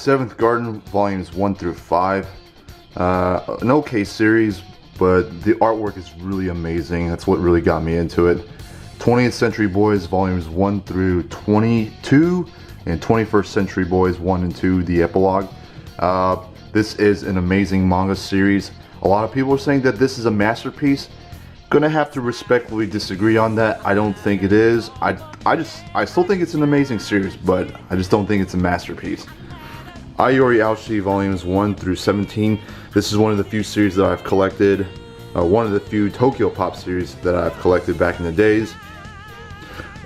Seventh Garden volumes 1 through 5. An okay series, but the artwork is really amazing. That's what really got me into it. 20th Century Boys volumes 1 through 22, and 21st Century Boys 1 and 2, the epilogue. This is an amazing manga series. A lot of people are saying that this is a masterpiece. Gonna have to respectfully disagree on that. I don't think it is. I still think it's an amazing series, but I just don't think it's a masterpiece. Ayori Aoshi volumes 1 through 17. This is one of the few series that I've collected. One of the few Tokyo Pop series that I've collected back in the days.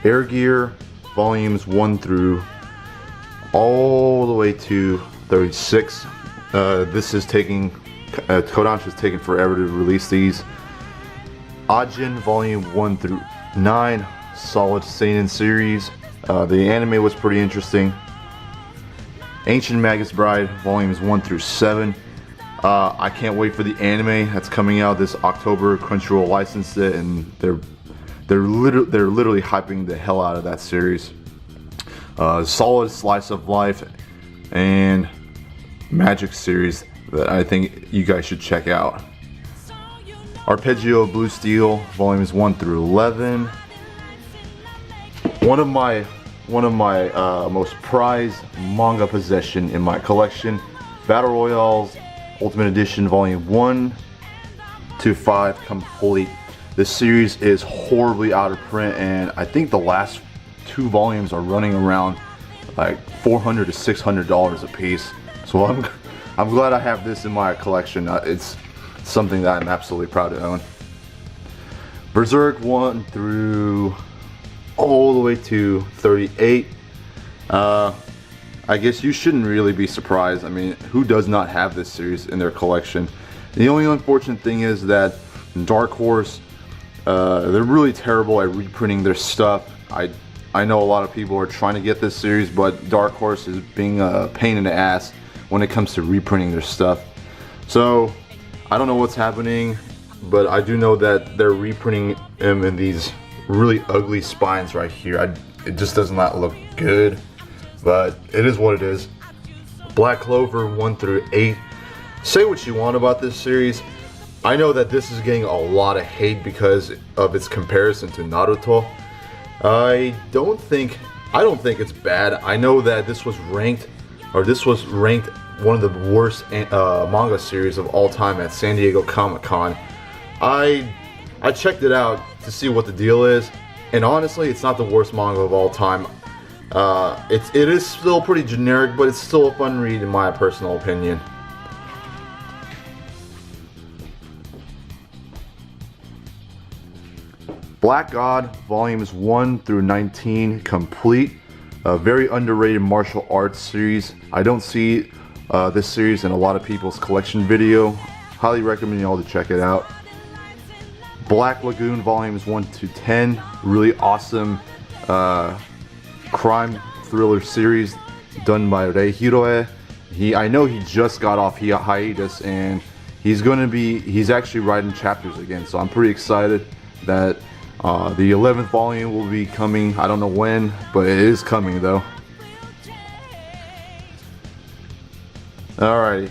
Air Gear volumes 1 through all the way to 36. This is taking, Kodansha is taking forever to release these. Ajin volume 1 through 9, solid seinen series. The anime was pretty interesting. Ancient Magus Bride volumes 1 through 7. I can't wait for the anime that's coming out this October. Crunchyroll licensed it, and they're literally hyping the hell out of that series. Solid slice of life and magic series that I think you guys should check out. Arpeggio Blue Steel volumes 1 through 11. One of my most prized manga possession in my collection. Battle Royales Ultimate Edition volume 1 to 5 complete. This series is horribly out of print, and I think the last 2 volumes are running around like $400 to $600 a piece. So I'm glad I have this in my collection. It's something that I'm absolutely proud to own. Berserk 1 through all the way to 38. I guess you shouldn't really be surprised. I mean, who does not have this series in their collection? The only unfortunate thing is that Dark Horse, they're really terrible at reprinting their stuff. I know a lot of people are trying to get this series, but Dark Horse is being a pain in the ass when it comes to reprinting their stuff. So I don't know what's happening, but I do know that they're reprinting them in these really ugly spines right here. It just does not look good, but it is what it is. Black Clover 1 through 8. Say what you want about this series. I know that this is getting a lot of hate because of its comparison to Naruto. I don't think it's bad. I know that this was ranked one of the worst manga series of all time at San Diego Comic-Con. I checked it out to see what the deal is, and honestly, it's not the worst manga of all time. It is still pretty generic, but it's still a fun read in my personal opinion. Black God volumes 1 through 19 complete. A very underrated martial arts series. I don't see this series in a lot of people's collection video. Highly recommend y'all to check it out. Black Lagoon volumes 1 to 10. Really awesome crime thriller series done by Rei Hiroe. I know he just got off hiatus, and he's actually writing chapters again, so I'm pretty excited that the 11th volume will be coming. I don't know when, but it is coming though. Alrighty.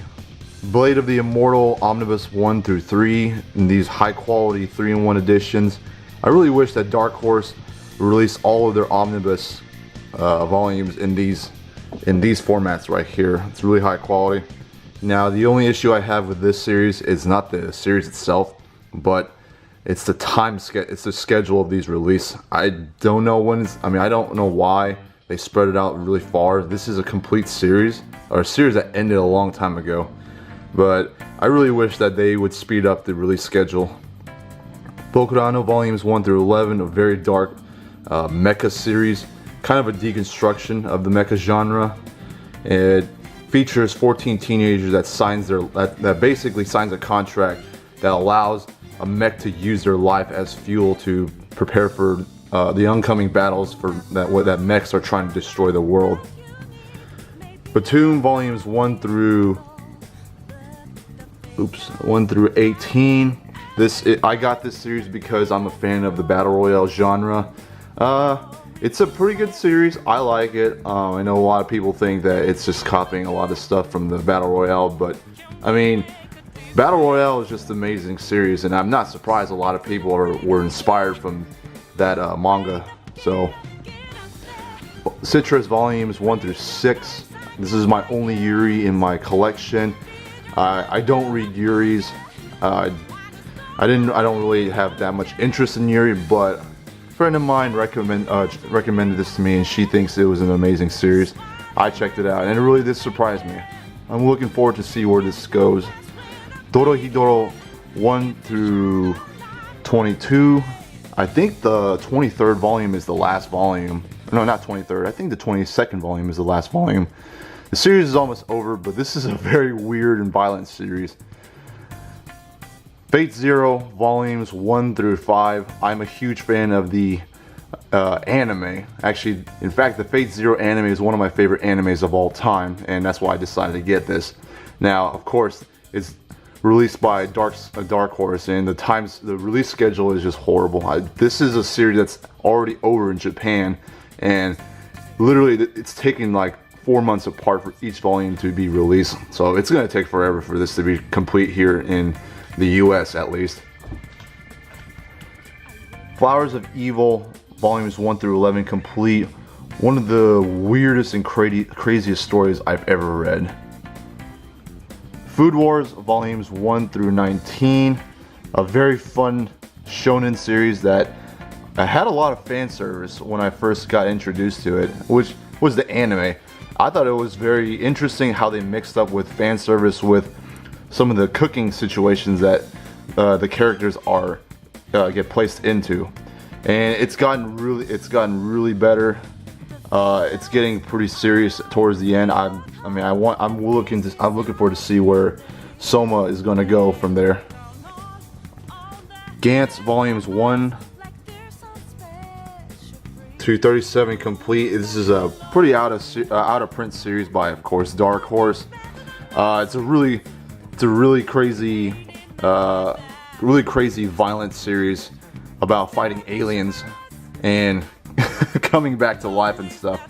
Blade of the Immortal Omnibus 1 through 3 in these high quality 3-in-1 editions. I really wish that Dark Horse released all of their omnibus volumes in these formats right here. It's really high quality. Now, the only issue I have with this series is not the series itself, but it's the schedule of these release. I don't know when I don't know why they spread it out really far. This is a complete series, or a series that ended a long time ago. But I really wish that they would speed up the release schedule. Bokurano volumes 1 through 11, a very dark mecha series, kind of a deconstruction of the mecha genre. It features 14 teenagers that basically signs a contract that allows a mech to use their life as fuel to prepare for the oncoming battles that mechs are trying to destroy the world. Batum volumes 1 through 18. I got this series because I'm a fan of the battle royale genre. It's a pretty good series. I like it. I know a lot of people think that it's just copying a lot of stuff from the Battle Royale, but I mean, Battle Royale is just an amazing series, and I'm not surprised a lot of people were inspired from that manga. So, Citrus volumes 1 through 6. This is my only Yuri in my collection. I don't read Yuris. I don't really have that much interest in Yuri, but a friend of mine recommended this to me, and she thinks it was an amazing series. I checked it out, and it really did surprise me. I'm looking forward to see where this goes. Dorohedoro 1 through 22. I think the 23rd volume is the last volume. No, not 23rd. I think the 22nd volume is the last volume. The series is almost over, but this is a very weird and violent series. Fate Zero volumes 1 through 5. I'm a huge fan of the anime. Actually, in fact, the Fate Zero anime is one of my favorite animes of all time, and that's why I decided to get this. Now, of course, it's released by Dark Horse, and the release schedule is just horrible. This is a series that's already over in Japan, and literally it's taking like 4 months apart for each volume to be released. So it's going to take forever for this to be complete here in the US at least. Flowers of Evil volumes 1 through 11 complete. One of the weirdest and craziest stories I've ever read. Food Wars volumes 1 through 19. A very fun shonen series that had a lot of fan service when I first got introduced to it, which was the anime. I thought it was very interesting how they mixed up with fan service with some of the cooking situations that the characters get placed into, and it's gotten really better. It's getting pretty serious towards the end. I'm looking forward to see where Soma is going to go from there. Gantz volumes 1 to 37 complete. This is a pretty out of print series by, of course, Dark Horse. It's a really crazy violent series about fighting aliens and coming back to life and stuff.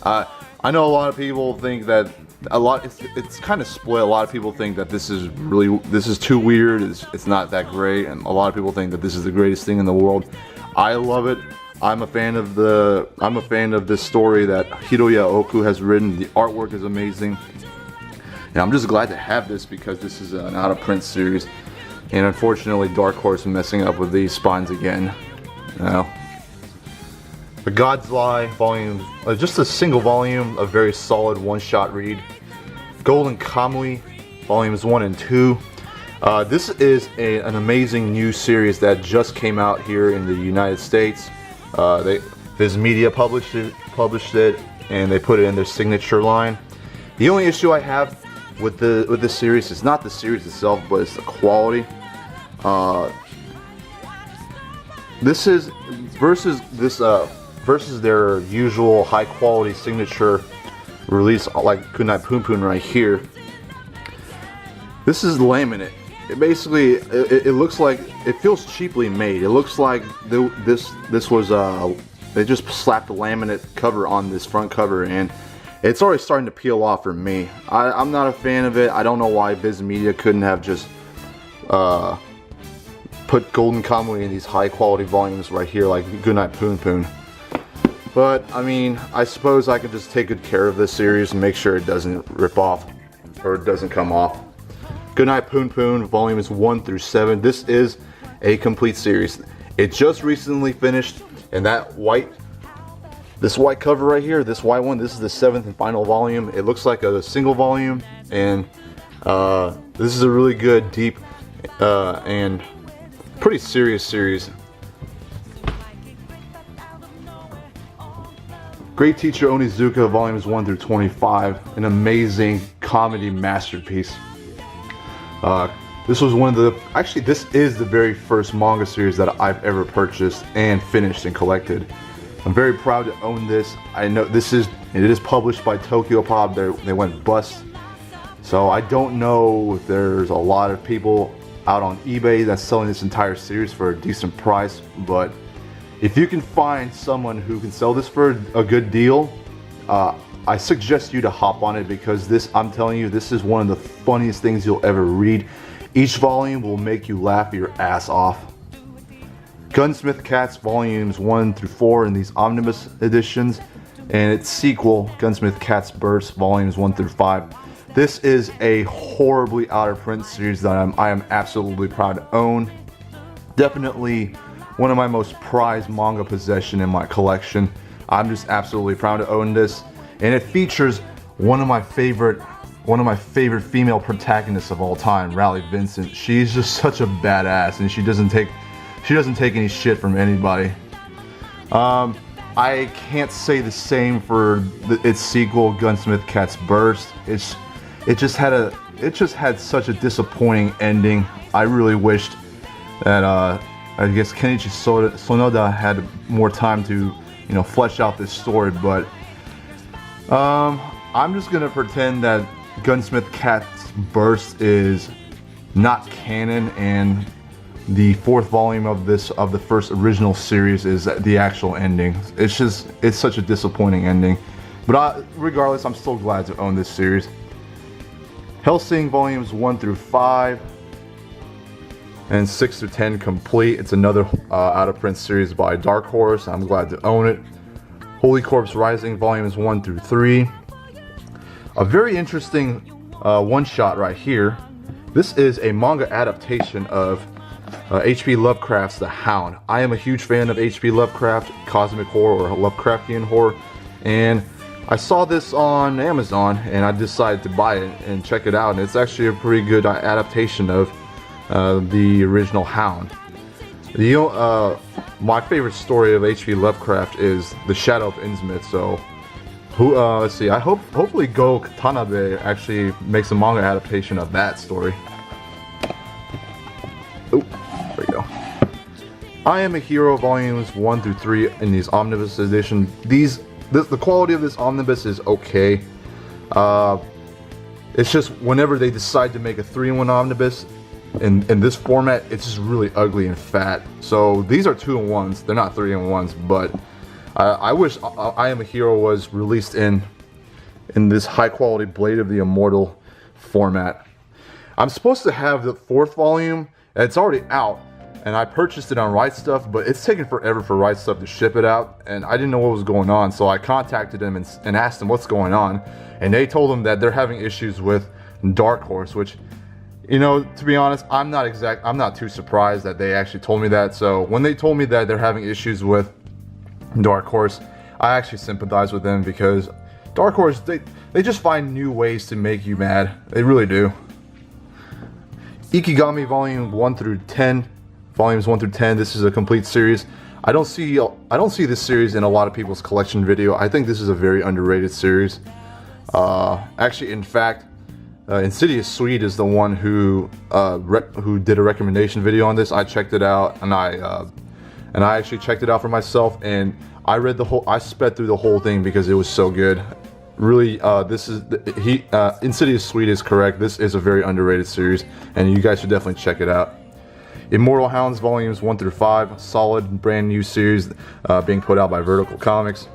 I know a lot of people think that it's kind of split. A lot of people think that this is too weird. It's not that great, and a lot of people think that this is the greatest thing in the world. I love it. I'm a fan of this story that Hiroya Oku has written. The artwork is amazing. And I'm just glad to have this because this is an out-of-print series. And unfortunately, Dark Horse is messing up with these spines again. The God's Lie volume, just a single volume, a very solid one-shot read. Golden Kamui volumes 1 and 2. This is an amazing new series that just came out here in the United States. Viz Media published it, and they put it in their signature line. The only issue I have with this series is not the series itself, but it's the quality. This is versus their usual high quality signature release like Goodnight Poon Poon right here. This is laminate. It basically it looks like it feels cheaply made. It looks like this was they just slapped a laminate cover on this front cover, and it's already starting to peel off for me. I'm not a fan of it. I don't know why Viz Media couldn't have just put Golden Kamui in these high quality volumes right here like Goodnight Poon Poon. But I mean, I suppose I could just take good care of this series and make sure it doesn't rip off or it doesn't come off. Goodnight Poon Poon volumes 1 through 7. This is a complete series. It just recently finished, and this white cover right here, this white one, this is the 7th and final volume. It looks like a single volume, and this is a really good, deep, and pretty serious series. Great Teacher Onizuka volumes 1 through 25. An amazing comedy masterpiece. This was this is the very first manga series that I've ever purchased and finished and collected. I'm very proud to own this. I know it is published by Tokyo Pop. They went bust. So I don't know if there's a lot of people out on eBay that's selling this entire series for a decent price, but If you can find someone who can sell this for a good deal, I suggest you to hop on it, because this, I'm telling you, this is one of the funniest things you'll ever read. Each volume will make you laugh your ass off. Gunsmith Cats volumes 1 through 4 in these omnibus editions, and its sequel, Gunsmith Cats Burst volumes 1 through 5. This is a horribly out of print series that I am absolutely proud to own. Definitely one of my most prized manga possession in my collection. I'm just absolutely proud to own this, and it features one of my favorite female protagonists of all time, Raleigh Vincent. She's just such a badass, and she doesn't take any shit from anybody. I can't say the same for its sequel, Gunsmith Cats Burst. It just had such a disappointing ending. I really wished that I guess Kenichi Sonoda had more time to, you know, flesh out this story, but I'm just gonna pretend that Gunsmith Cats Burst is not canon, and the 4th volume of the first original series is the actual ending. It's such a disappointing ending, but regardless, I'm still glad to own this series. Hellsing volumes 1 through 5 and 6 through 10 complete. It's another out of print series by Dark Horse. I'm glad to own it. Holy Corpse Rising volumes 1 through 3. A very interesting one-shot right here. This is a manga adaptation of H.P. Lovecraft's The Hound. I am a huge fan of H.P. Lovecraft, cosmic horror or Lovecraftian horror, and I saw this on Amazon and I decided to buy it and check it out, and it's actually a pretty good adaptation of the original Hound. My favorite story of H.P. Lovecraft is The Shadow of Innsmouth, so let's see, hopefully Go Tanabe actually makes a manga adaptation of that story. Oh, there we go. I Am a Hero volumes 1 through 3 in these omnibus edition. The quality of this omnibus is okay. It's just whenever they decide to make a 3-in-1 omnibus in this format, it's just really ugly and fat. So these are 2-in-1s. They're not 3-in-1s, but I wish I Am a Hero was released in this high quality Blade of the Immortal format. I'm supposed to have the 4th volume, and it's already out, and I purchased it on Right Stuff, but it's taken forever for Right Stuff to ship it out, and I didn't know what was going on, so I contacted them and asked them what's going on, and they told them that they're having issues with Dark Horse, which, you know, to be honest, I'm not too surprised that they actually told me that. So when they told me that they're having issues with Dark Horse, I actually sympathize with them, because Dark Horse, they just find new ways to make you mad. They really do. Ikigami volumes 1 through 10. This is a complete series. I don't see this series in a lot of people's collection video. I think this is a very underrated series. Actually, in fact, Insidious Sweet is the one who did a recommendation video on this. I checked it out, and I actually checked it out for myself, and I sped through the whole thing because it was so good. Really, Insidious Sweet is correct. This is a very underrated series, and you guys should definitely check it out. Immortal Hounds volumes 1 through 5, solid brand new series being put out by Vertical Comics.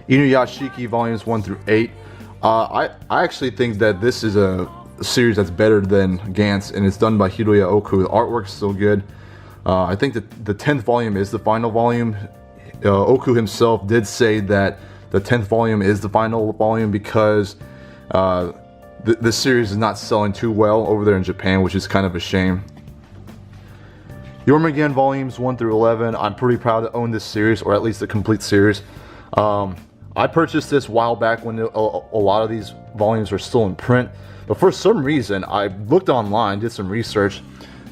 Inuyashiki volumes 1 through 8. I actually think that this is a series that's better than Gantz, and it's done by Hiroya Oku. The artwork's still good. I think that the 10th volume is the final volume. Oku himself did say that the 10th volume is the final volume because this series is not selling too well over there in Japan, which is kind of a shame. Yormungand volumes 1 through 11. I'm pretty proud to own this series, or at least the complete series. I purchased this a while back when a lot of these volumes were still in print, but for some reason I looked online, did some research.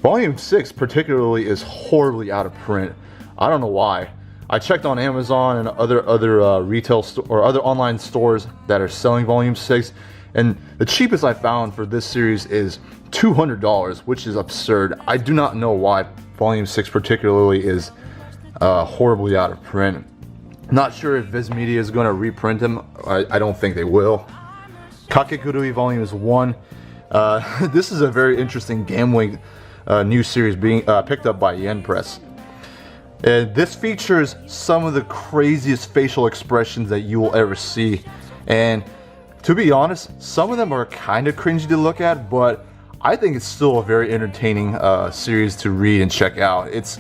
Volume 6 particularly is horribly out of print. I don't know why. I checked on Amazon and other retail or other online stores that are selling Volume 6, and the cheapest I found for this series is $200, which is absurd. I do not know why Volume 6 particularly is horribly out of print. Not sure if Viz Media is going to reprint them. I don't think they will. Kakegurui Volumes 1. This is a very interesting gambling new series being picked up by Yen Press. And this features some of the craziest facial expressions that you will ever see. And to be honest, some of them are kind of cringy to look at, but I think it's still a very entertaining series to read and check out. It's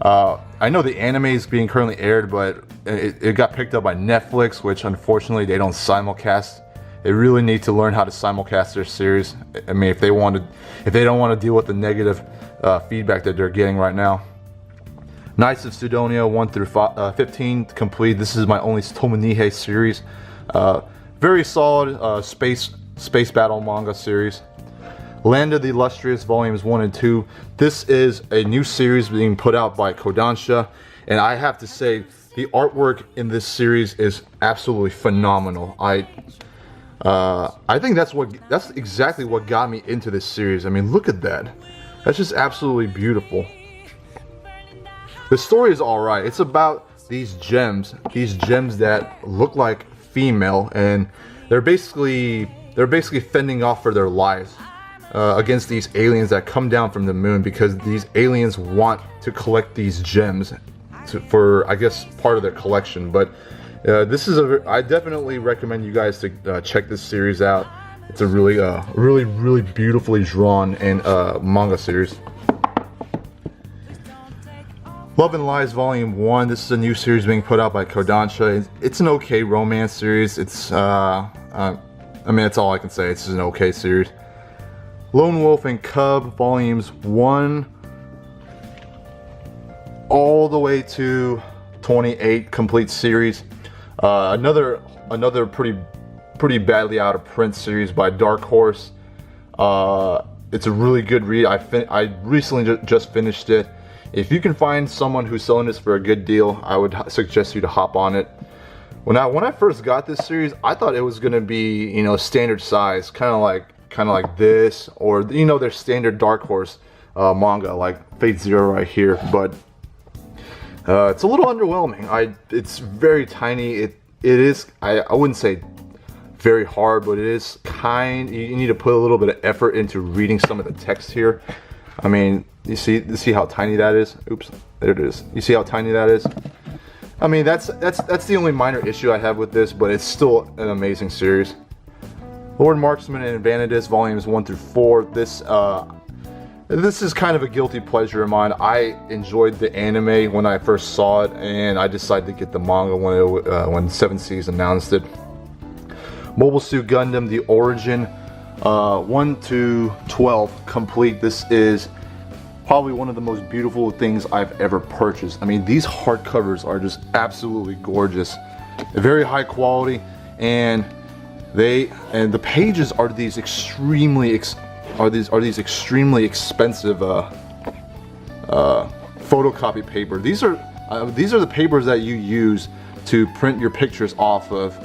I know the anime is being currently aired, but it got picked up by Netflix, which unfortunately they don't simulcast. They really need to learn how to simulcast their series. I mean, if they don't want to deal with the negative feedback that they're getting right now. Knights of Sidonia 1 through 15 complete. This is my only Tomonihei series. Very solid space battle manga series. Land of the Illustrious Volumes 1 and 2. This is a new series being put out by Kodansha, and I have to say the artwork in this series is absolutely phenomenal. I think that's exactly what got me into this series. I mean, look at that. That's just absolutely beautiful. The story is alright. It's about these gems that look like female, and they're basically fending off for their lives against these aliens that come down from the moon, because these aliens want to collect these gems for, I guess, part of their collection. But I definitely recommend you guys to check this series out. It's a really beautifully drawn and manga series. Love and Lies Volume 1. This is a new series being put out by Kodansha. It's an okay romance series. It's I mean, that's all I can say. It's just an okay series. Lone Wolf and Cub Volumes 1 all the way to 28 complete series. Another pretty badly out of print series by Dark Horse. It's a really good read. I recently just finished it. If you can find someone who's selling this for a good deal, I would suggest you to hop on it. When I first got this series, I thought it was gonna be, you know, standard size, kind of like this, or, you know, their standard Dark Horse manga like Fate Zero right here. But it's a little underwhelming. It's very tiny. It is. I wouldn't say very hard, but it is you need to put a little bit of effort into reading some of the text here. I mean, you see how tiny that is? Oops, there it is. You see how tiny that is? I mean, that's the only minor issue I have with this, but it's still an amazing series. Lord Marksman and Vanadis Volumes 1 through 4. This is kind of a guilty pleasure of mine. I enjoyed the anime when I first saw it, and I decided to get the manga when 7 Seas announced it. Mobile Suit Gundam: The Origin 1 to 12 complete. This is probably one of the most beautiful things I've ever purchased. I mean, these hardcovers are just absolutely gorgeous, very high quality, and the pages are these extremely expensive photocopy paper. These are the papers that you use to print your pictures off of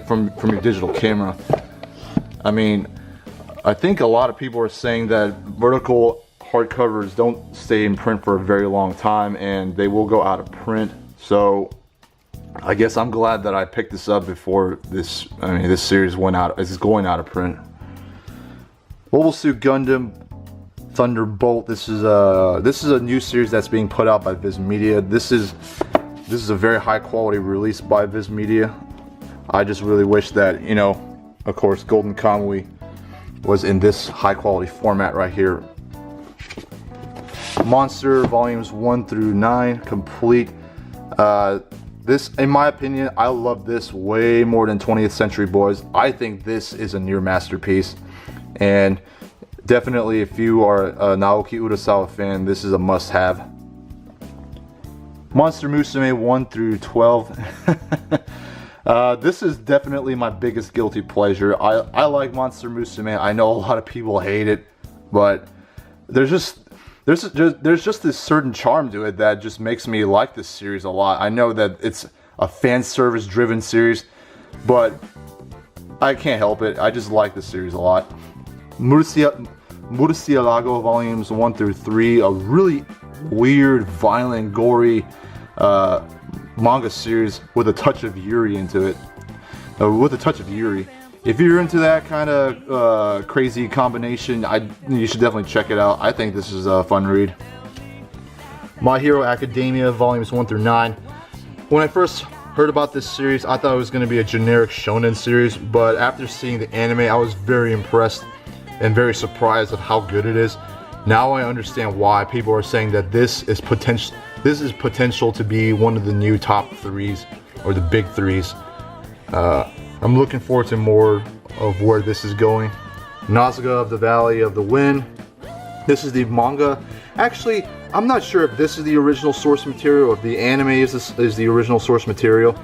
from your digital camera. I mean, I think a lot of people are saying that vertical hardcovers don't stay in print for a very long time, and they will go out of print. So I guess I'm glad that I picked this up before this series is going out of print. Mobile Suit Gundam Thunderbolt. This is a new series that's being put out by Viz Media. This is a very high quality release by Viz Media. I just really wish that, you know, of course, Golden Kamuy was in this high quality format right here. Monster Volumes 1 through 9 complete. This, in my opinion, I love this way more than 20th Century Boys. I think this is a near masterpiece, and definitely if you are a Naoki Urasawa fan, this is a must-have. Monster Musume 1 through 12. This is definitely my biggest guilty pleasure. I like Monster Musume. I know a lot of people hate it, but there's just this certain charm to it that just makes me like this series a lot. I know that it's a fan service driven series, but I can't help it. I just like this series a lot. Murcielago Volumes 1 through 3, a really weird, violent, gory manga series with a touch of Yuri into it. If you're into that kind of crazy combination, you should definitely check it out. I think this is a fun read. My Hero Academia volumes 1 through 9. When I first heard about this series, I thought it was going to be a generic shonen series, but after seeing the anime, I was very impressed and very surprised at how good it is. Now I understand why people are saying that this is potential to be one of the new top 3s or the big 3s. I'm looking forward to more of where this is going. Nausicaa of the Valley of the Wind. This is the manga. Actually, I'm not sure if this is the original source material or if the anime is the original source material.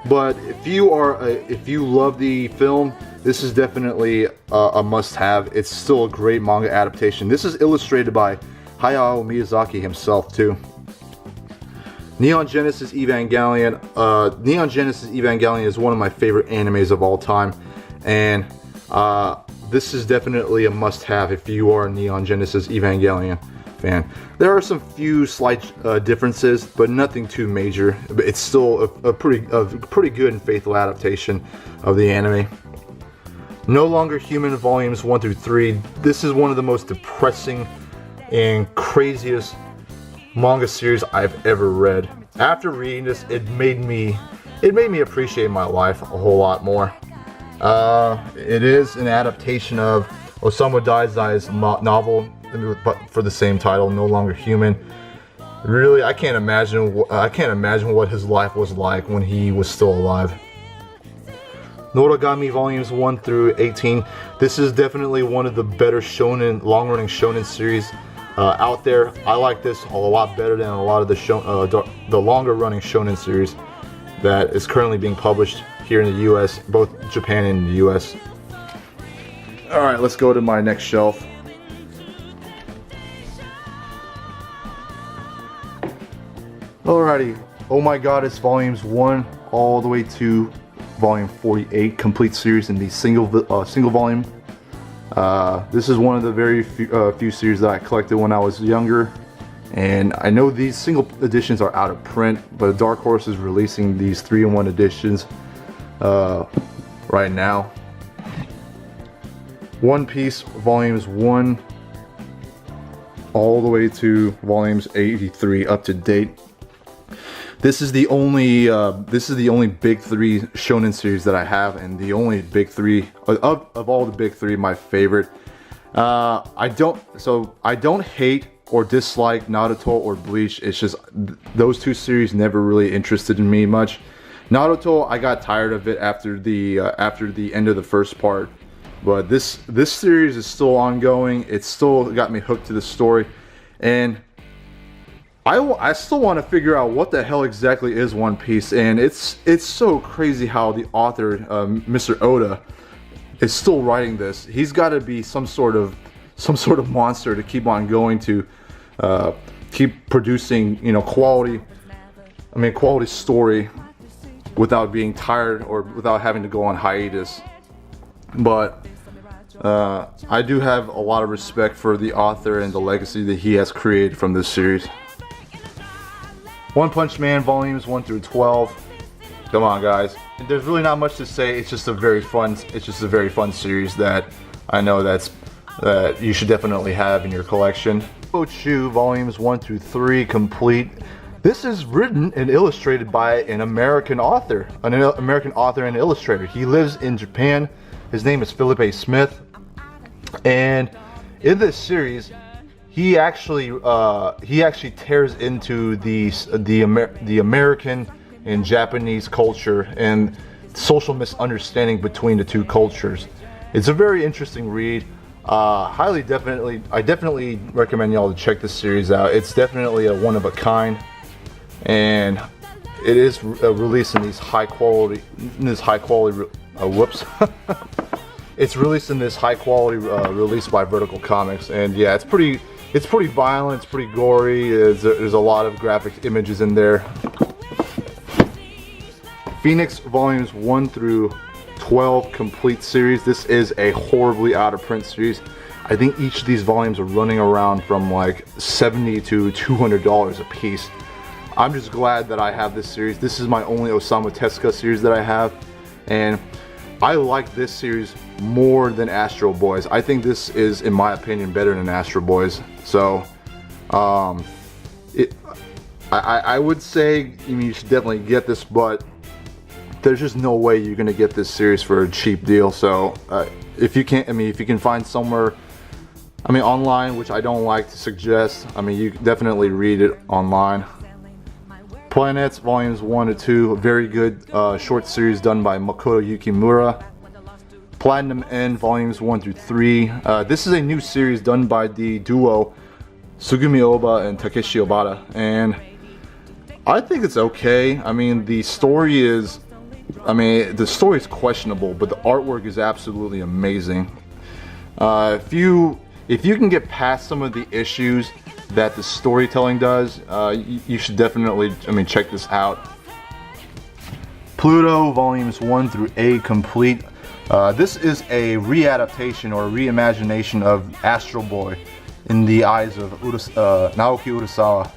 But if you love the film, this is definitely a must-have. It's still a great manga adaptation. This is illustrated by Hayao Miyazaki himself too. Neon Genesis Evangelion. Neon Genesis Evangelion is one of my favorite animes of all time, and this is definitely a must-have if you are a Neon Genesis Evangelion fan. There are some few slight differences, but nothing too major. But it's still a pretty good and faithful adaptation of the anime. No Longer Human volumes 1 through 3. This is one of the most depressing and craziest manga series I've ever read. After reading this, it made me appreciate my life a whole lot more. It is an adaptation of Osamu Dai's novel, but for the same title, No Longer Human. Really, I can't imagine what his life was like when he was still alive. Noragami volumes 1 through 18. This is definitely one of the better shonen, long-running shonen series out there. I like this a lot better than a lot of the longer-running shonen series that is currently being published here in the U.S., both Japan and the U.S. All right, let's go to my next shelf. Alrighty, Oh My God, it's volumes 1 all the way to volume 48, complete series in the single volume. This is one of the very few series that I collected when I was younger, and I know these single editions are out of print, but Dark Horse is releasing these 3-in-1 editions right now. One Piece volumes 1 all the way to volumes 83 up to date. This is the only big 3 shonen series that I have, and the only big 3 of all the big 3, my favorite. I don't hate or dislike Naruto or Bleach. It's just those 2 series never really interested in me much. Naruto, I got tired of it after the end of the first part, but this series is still ongoing. It's still got me hooked to the story, and I still want to figure out what the hell exactly is One Piece, and it's so crazy how the author, Mr. Oda, is still writing this. He's got to be some sort of monster to keep on going, to keep producing, quality story without being tired or without having to go on hiatus. But I do have a lot of respect for the author and the legacy that he has created from this series. One Punch Man volumes 1 through 12. Come on, guys. There's really not much to say. It's just a very fun series that I know that you should definitely have in your collection. Ochu volumes 1 through 3 complete. This is written and illustrated by an American author and illustrator. He lives in Japan. His name is Philip Smith, and in this series, he actually tears into the American and Japanese culture and social misunderstanding between the 2 cultures. It's a very interesting read. I definitely recommend y'all to check this series out. It's definitely a one of a kind, and it is released in these high quality. It's released in this high quality release by Vertical Comics, and yeah, it's pretty violent. It's pretty gory. There's a lot of graphic images in there. Phoenix volumes 1 through 12 complete series. This is a horribly out of print series. I think each of these volumes are running around from like $70 to $200 a piece. I'm just glad that I have this series. This is my only Osamu Tezuka series that I have, and I like this series more than Astro Boys. I think this is, in my opinion, better than Astro Boys. So, I would say you should definitely get this, but there's just no way you're gonna get this series for a cheap deal. So if you can't, if you can find somewhere, online, which I don't like to suggest, you definitely read it online. Planets Volumes 1 to 2, a very good short series done by Makoto Yukimura. Platinum End Volumes 1 through 3. This is a new series done by the duo Sugumi Oba and Takeshi Obata, and I think it's okay. The story is, the story is questionable, but the artwork is absolutely amazing. If you can get past some of the issues that the storytelling does, you should definitely, check this out. Pluto Volumes 1 through 8 complete. This is a readaptation or reimagination of Astro Boy in the eyes of Naoki Urasawa,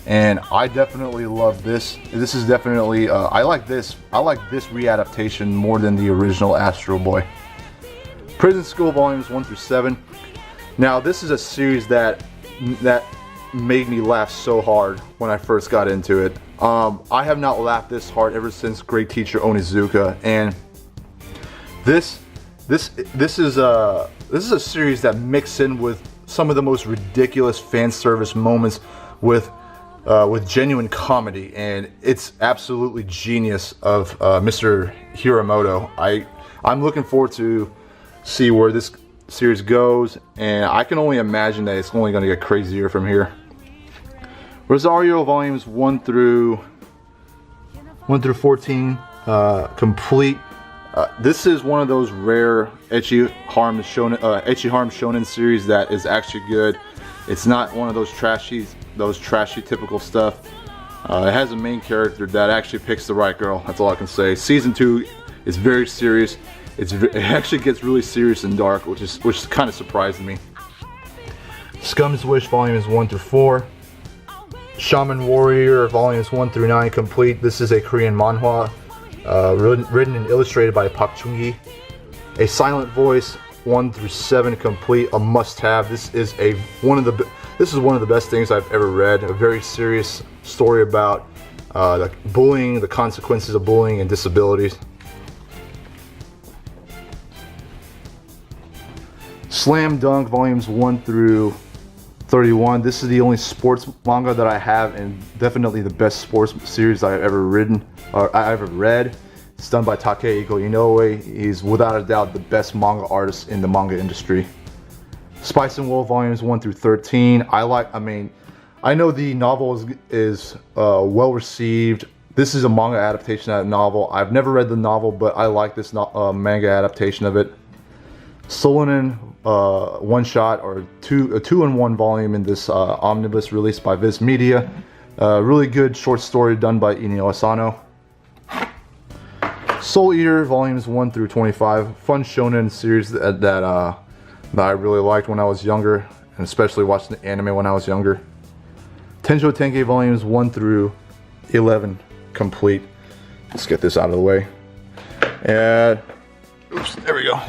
and I definitely love this. This is definitely I like this readaptation more than the original Astro Boy. Prison School Volumes 1 through 7. Now this is a series that made me laugh so hard when I first got into it. I have not laughed this hard ever since Great Teacher Onizuka, and this is a series that mixes in with some of the most ridiculous fan service moments with genuine comedy, and it's absolutely genius of Mr. Hiramoto. I'm looking forward to see where this series goes, and I can only imagine that it's only going to get crazier from here. Rosario Volumes 1 through 14 complete. This is one of those rare ecchi harm shonen series that is actually good. It's not one of those trashy typical stuff. It has a main character that actually picks the right girl. That's all I can say. Season 2 is very serious. It actually gets really serious and dark, which kind of surprised me. Scum's Wish Volumes 1 through 4. Shaman Warrior Volumes 1 through 9 complete. This is a Korean manhwa, written and illustrated by Park Chung-gi. A Silent Voice 1 through 7 complete, a must-have. This is one of the best things I've ever read. A very serious story about bullying, the consequences of bullying, and disabilities. Slam Dunk Volumes 1 through 31. This is the only sports manga that I have, and definitely the best sports series I've ever read. It's done by Takehiko Inoue. He's without a doubt the best manga artist in the manga industry. Spice and Wolf Volumes 1 through 13. I know the novel is well received. This is a manga adaptation of that novel. I've never read the novel, but I like this manga adaptation of it. Solonin one shot, or a 2-in-1 volume in this omnibus released by Viz Media. Really good short story done by Inio Asano. Soul Eater Volumes 1 through 25. Fun shonen series that I really liked when I was younger, and especially watching the anime when I was younger. Tenjo Tenge Volumes 1 through 11 complete. Let's get this out of the way. And oops, there we go.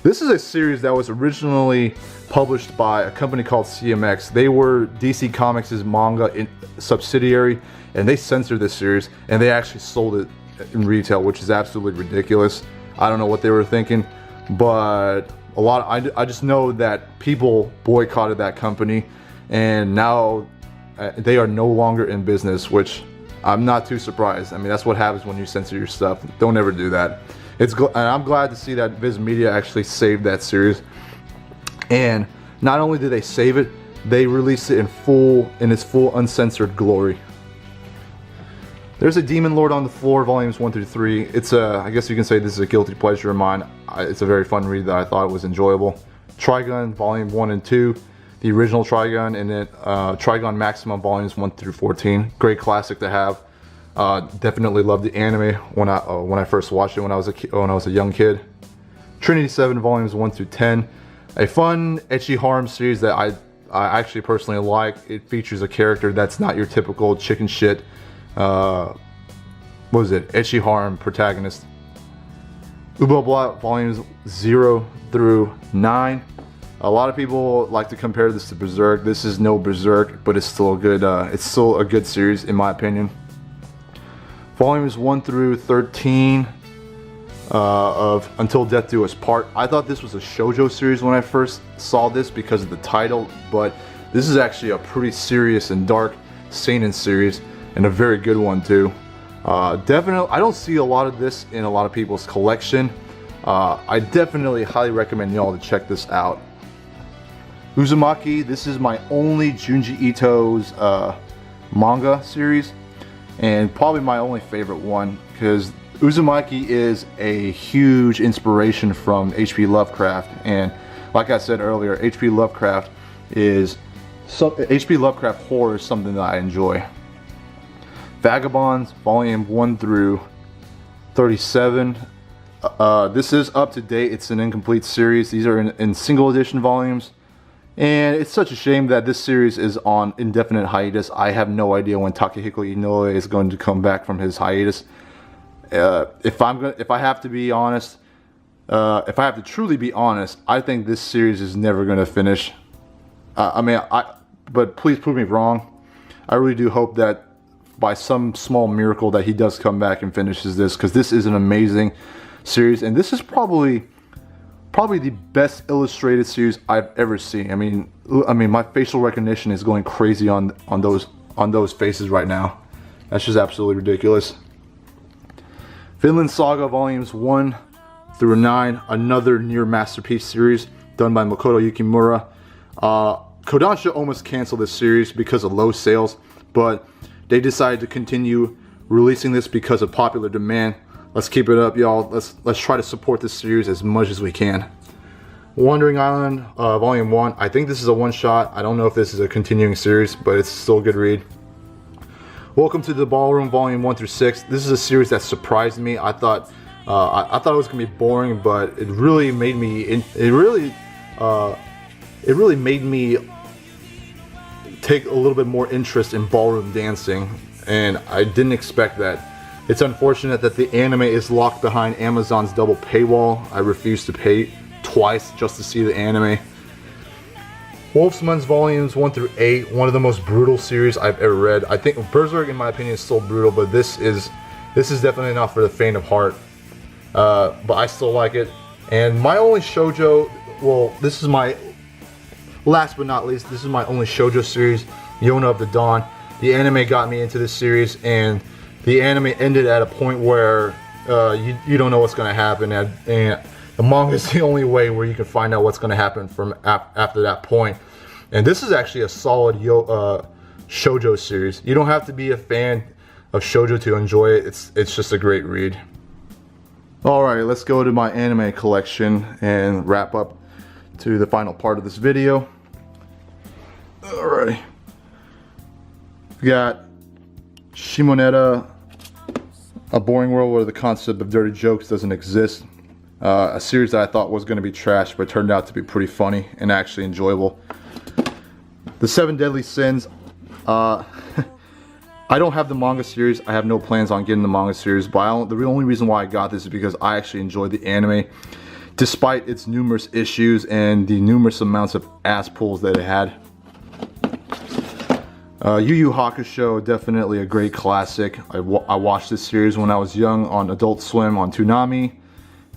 This is a series that was originally published by a company called CMX. They were DC Comics' manga subsidiary, and they censored this series, and they actually sold it in retail, which is absolutely ridiculous. I don't know what they were thinking, but I just know that people boycotted that company, and now they are no longer in business, which I'm not too surprised. That's what happens when you censor your stuff. Don't ever do that. And I'm glad to see that Viz Media actually saved that series. And not only did they save it, they released it in its full uncensored glory. There's a Demon Lord on the Floor, Volumes 1 through 3. I guess you can say this is a guilty pleasure of mine. It's a very fun read that I thought was enjoyable. Trigun Volume 1 and 2, the original Trigun, and then Trigun Maximum Volumes 1 through 14. Great classic to have. Definitely loved the anime when I first watched it when I was a young kid. Trinity 7 Volumes 1 through 10. A fun ecchi harm series that I actually personally like. It features a character that's not your typical chicken shit ecchi harm protagonist. Uboblat Volumes 0 through 9. A lot of people like to compare this to Berserk. This is no Berserk, but it's still a good. It's still a good series in my opinion. Volumes 1 through 13 of Until Death Do Us Part. I thought this was a shoujo series when I first saw this because of the title, but this is actually a pretty serious and dark seinen series, and a very good one too. Definitely, I don't see a lot of this in a lot of people's collection. I definitely highly recommend y'all to check this out. Uzumaki, this is my only Junji Ito's manga series, and probably my only favorite one, because Uzumaki is a huge inspiration from H.P. Lovecraft, and like I said earlier, H.P. Lovecraft horror is something that I enjoy. Vagabonds, volume 1 through 37. This is up to date. It's an incomplete series. These are in single edition volumes. And it's such a shame that this series is on indefinite hiatus. I have no idea when Takehiko Inoue is going to come back from his hiatus. If I have to be honest, if I have to truly be honest, I think this series is never going to finish. But please prove me wrong. I really do hope that by some small miracle that he does come back and finishes this, because this is an amazing series, and this is probably the best illustrated series I've ever seen. I mean, my facial recognition is going crazy on those faces right now. That's just absolutely ridiculous. Vinland Saga volumes 1 through 9, another near masterpiece series done by Makoto Yukimura. Kodansha almost canceled this series because of low sales, but they decided to continue releasing this because of popular demand. Let's keep it up, y'all. Let's try to support this series as much as we can. Wandering Island, volume 1. I think this is a one-shot. I don't know if this is a continuing series, but it's still a good read. Welcome to the Ballroom, volume 1 through 6. This is a series that surprised me. I thought it was gonna be boring, but it really made me. It really made me take a little bit more interest in ballroom dancing, and I didn't expect that. It's unfortunate that the anime is locked behind Amazon's double paywall. I refuse to pay twice just to see the anime. Wolfsman's volumes 1 through 8, one of the most brutal series I've ever read. I think Berserk, in my opinion, is still brutal, but this is definitely not for the faint of heart. But I still like it. And my only shoujo, well, this is my last but not least, this is my only shoujo series, Yona of the Dawn. The anime got me into this series, and the anime ended at a point where you don't know what's going to happen, and the manga is the only way where you can find out what's going to happen from after that point. And this is actually a solid shoujo series. You don't have to be a fan of shoujo to enjoy it. It's just a great read. Alright, let's go to my anime collection and wrap up to the final part of this video. Alrighty. We got Shimoneta, A Boring World Where the Concept of Dirty Jokes Doesn't Exist. A series that I thought was going to be trash, but turned out to be pretty funny and actually enjoyable. The Seven Deadly Sins. I don't have the manga series. I have no plans on getting the manga series, but the only reason why I got this is because I actually enjoyed the anime, despite its numerous issues and the numerous amounts of ass pulls that it had. Yu Yu Hakusho, definitely a great classic. I watched this series when I was young on Adult Swim on Toonami,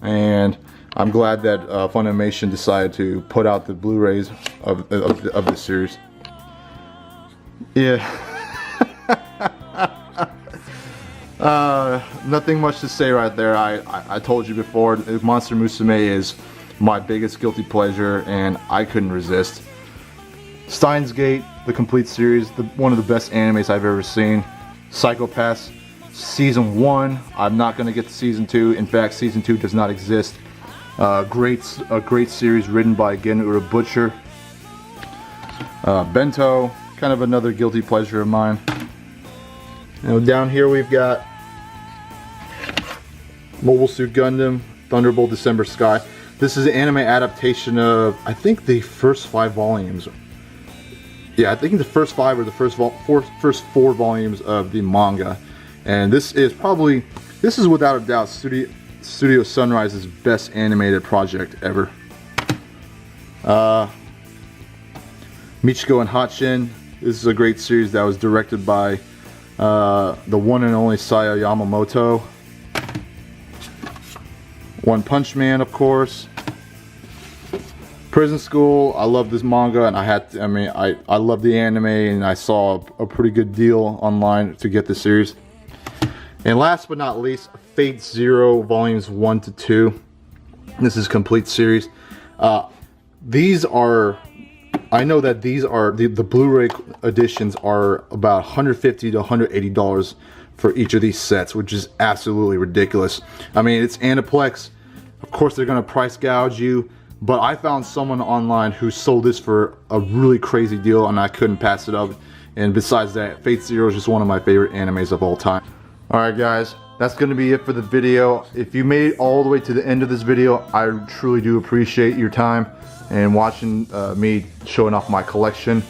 and I'm glad that Funimation decided to put out the Blu-rays of this series. Yeah. Nothing much to say right there. I told you before, Monster Musume is my biggest guilty pleasure, and I couldn't resist. Steins Gate, the complete series, one of the best animes I've ever seen. Psycho-Pass, Season 1. I'm not going to get to Season 2. In fact, Season 2 does not exist. A great series written by Gen Butcher. Bento, kind of another guilty pleasure of mine. Down here we've got Mobile Suit Gundam, Thunderbolt December Sky. This is an anime adaptation of, I think, the first 5 volumes. Yeah, I think the first 5 or the first 4 volumes of the manga. And this is without a doubt Studio Sunrise's best animated project ever. Michiko and Hatshin. This is a great series that was directed by the one and only Saya Yamamoto. One Punch Man, of course. Prison School. I love this manga, and I love the anime, and I saw a pretty good deal online to get this series. And last but not least, Fate Zero Volumes 1 to 2. This is a complete series. These are, I know that these are, the Blu-ray editions are about $150 to $180 for each of these sets, which is absolutely ridiculous. I mean, it's Aniplex. Of course, they're going to price gouge you, but I found someone online who sold this for a really crazy deal, and I couldn't pass it up. And besides that, Fate Zero is just one of my favorite animes of all time. Alright guys, that's going to be it for the video. If you made it all the way to the end of this video, I truly do appreciate your time and watching me showing off my collection.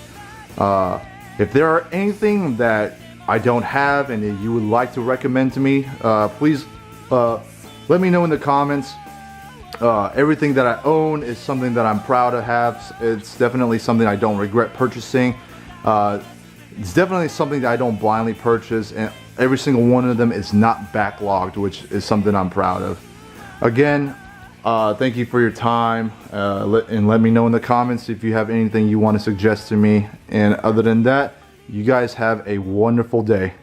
If there are anything that I don't have and that you would like to recommend to me, please let me know in the comments. Everything that I own is something that I'm proud to have. It's definitely something I don't regret purchasing. It's definitely something that I don't blindly purchase, and every single one of them is not backlogged, which is something I'm proud of. Again, thank you for your time, and let me know in the comments if you have anything you want to suggest to me. And other than that, you guys have a wonderful day.